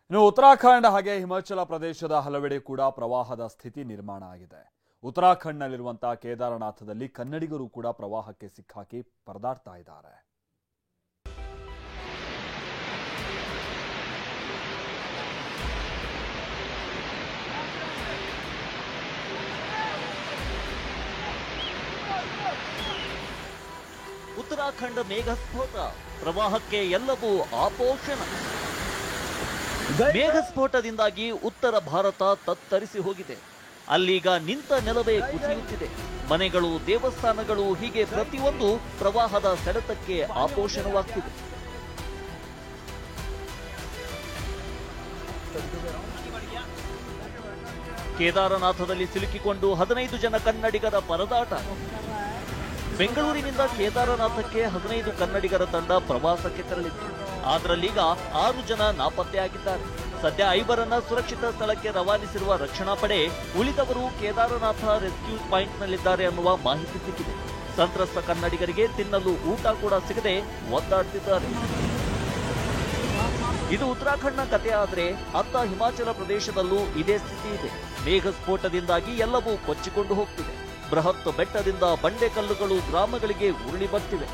ಇನ್ನು ಉತ್ತರಾಖಂಡ್ ಹಾಗೆ ಹಿಮಾಚಲ ಪ್ರದೇಶದ ಹಲವೆಡೆ ಕೂಡ ಪ್ರವಾಹದ ಸ್ಥಿತಿ ನಿರ್ಮಾಣ ಆಗಿದೆ. ಉತ್ತರಾಖಂಡ್ನಲ್ಲಿರುವಂತಹ ಕೇದಾರನಾಥದಲ್ಲಿ ಕನ್ನಡಿಗರು ಕೂಡ ಪ್ರವಾಹಕ್ಕೆ ಸಿಕ್ಕಾಕಿ ಪರದಾಡ್ತಾ ಇದ್ದಾರೆ. ಉತ್ತರಾಖಂಡ ಮೇಘಸ್ಫೋಟ, ಪ್ರವಾಹಕ್ಕೆ ಎಲ್ಲವೂ ಆಪೋಷಣ. ಮೇಘಸ್ಫೋಟದಿಂದಾಗಿ ಉತ್ತರ ಭಾರತ ತತ್ತರಿಸಿ ಹೋಗಿದೆ. ಅಲ್ಲೀಗ ನಿಂತ ನೆಲವೇ ಕುಸಿಯುತ್ತಿದೆ. ಮನೆಗಳು, ದೇವಸ್ಥಾನಗಳು ಹೀಗೆ ಪ್ರತಿಯೊಂದು ಪ್ರವಾಹದ ಸೆಳೆತಕ್ಕೆ ಆಪೋಷಣವಾಗ್ತಿದೆ. ಕೇದಾರನಾಥದಲ್ಲಿ ಸಿಲುಕಿಕೊಂಡು 15 ಜನ ಕನ್ನಡಿಗರ ಪರದಾಟ. ಬೆಂಗಳೂರಿನಿಂದ ಕೇದಾರನಾಥಕ್ಕೆ 15 ಕನ್ನಡಿಗರ ತಂಡ ಪ್ರವಾಸಕ್ಕೆ ತೆರಳಿತ್ತು. ಅದರಲ್ಲೀಗ 6 ಜನ ನಾಪತ್ತೆಯಾಗಿದ್ದಾರೆ. ಸದ್ಯ 5ರನ್ನ ಸುರಕ್ಷಿತ ಸ್ಥಳಕ್ಕೆ ರವಾನಿಸಿರುವ ರಕ್ಷಣಾ ಪಡೆ, ಉಳಿದವರು ಕೇದಾರನಾಥ ರೆಸ್ಕ್ಯೂ ಪಾಯಿಂಟ್ನಲ್ಲಿದ್ದಾರೆ ಅನ್ನುವ ಮಾಹಿತಿ ಸಿಕ್ಕಿದೆ. ಸಂತ್ರಸ್ತ ಕನ್ನಡಿಗರಿಗೆ ತಿನ್ನಲು ಊಟ ಕೂಡ ಸಿಗದೆ ಒದ್ದಾಡ್ತಿದ್ದಾರೆ. ಇದು ಉತ್ತರಾಖಂಡ್ನ ಕಥೆ ಆದರೆ ಅತ್ತ ಹಿಮಾಚಲ ಪ್ರದೇಶದಲ್ಲೂ ಇದೇ ಸ್ಥಿತಿ ಇದೆ. ಮೇಘಸ್ಫೋಟದಿಂದಾಗಿ ಎಲ್ಲವೂ ಕೊಚ್ಚಿಕೊಂಡು ಹೋಗ್ತಿದೆ. ಬೃಹತ್ ಬೆಟ್ಟದಿಂದ ಬಂಡೆಕಲ್ಲುಗಳು ಗ್ರಾಮಗಳಿಗೆ ಉರುಳಿ ಬರ್ತಿವೆ.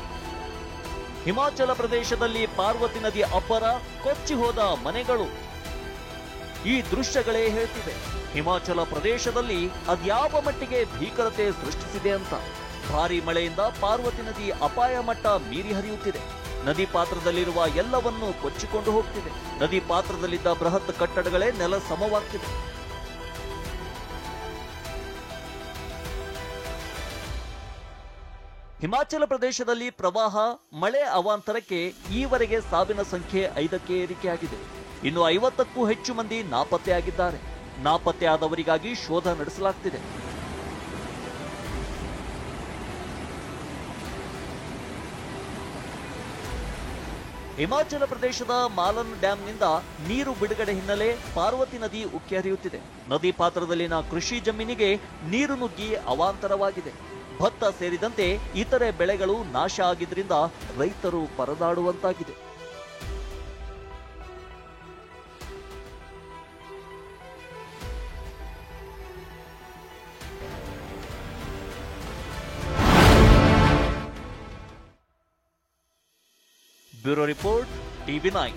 ಹಿಮಾಚಲ ಪ್ರದೇಶದಲ್ಲಿ ಪಾರ್ವತಿ ನದಿ ಅಬ್ಬರ, ಕೊಚ್ಚಿ ಹೋದ ಮನೆಗಳು. ಈ ದೃಶ್ಯಗಳೇ ಹೇಳ್ತಿವೆ ಹಿಮಾಚಲ ಪ್ರದೇಶದಲ್ಲಿ ಅದ್ಯಾವ ಮಟ್ಟಿಗೆ ಭೀಕರತೆ ಸೃಷ್ಟಿಸಿದೆ ಅಂತ. ಭಾರೀ ಮಳೆಯಿಂದ ಪಾರ್ವತಿ ನದಿ ಅಪಾಯ ಮಟ್ಟ ಮೀರಿ ಹರಿಯುತ್ತಿದೆ. ನದಿ ಪಾತ್ರದಲ್ಲಿರುವ ಎಲ್ಲವನ್ನೂ ಕೊಚ್ಚಿಕೊಂಡು ಹೋಗ್ತಿದೆ. ನದಿ ಪಾತ್ರದಲ್ಲಿದ್ದ ಬೃಹತ್ ಕಟ್ಟಡಗಳೇ ನೆಲ ಸಮವಾಗ್ತಿದೆ. ಹಿಮಾಚಲ ಪ್ರದೇಶದಲ್ಲಿ ಪ್ರವಾಹ, ಮಳೆ ಅವಾಂತರಕ್ಕೆ ಈವರೆಗೆ ಸಾವಿನ ಸಂಖ್ಯೆ 5ಕ್ಕೆ ಏರಿಕೆಯಾಗಿದೆ. ಇನ್ನು 50ಕ್ಕೂ ಹೆಚ್ಚು ಮಂದಿ ನಾಪತ್ತೆಯಾಗಿದ್ದಾರೆ. ನಾಪತ್ತೆಯಾದವರಿಗಾಗಿ ಶೋಧ ನಡೆಸಲಾಗ್ತಿದೆ. ಹಿಮಾಚಲ ಪ್ರದೇಶದ ಮಾಲನ್ ಡ್ಯಾಂನಿಂದ ನೀರು ಬಿಡುಗಡೆ ಹಿನ್ನೆಲೆ ಪಾರ್ವತಿ ನದಿ ಉಕ್ಕಿ ಹರಿಯುತ್ತಿದೆ. ನದಿ ಪಾತ್ರದಲ್ಲಿನ ಕೃಷಿ ಜಮೀನಿಗೆ ನೀರು ನುಗ್ಗಿ ಅವಾಂತರವಾಗಿದೆ. ಭತ್ತ ಸೇರಿದಂತೆ ಇತರೆ ಬೆಳೆಗಳು ನಾಶ ಆಗಿದ್ರಿಂದ ರೈತರು ಪರದಾಡುವಂತಾಗಿದೆ. Bureau report, TV9.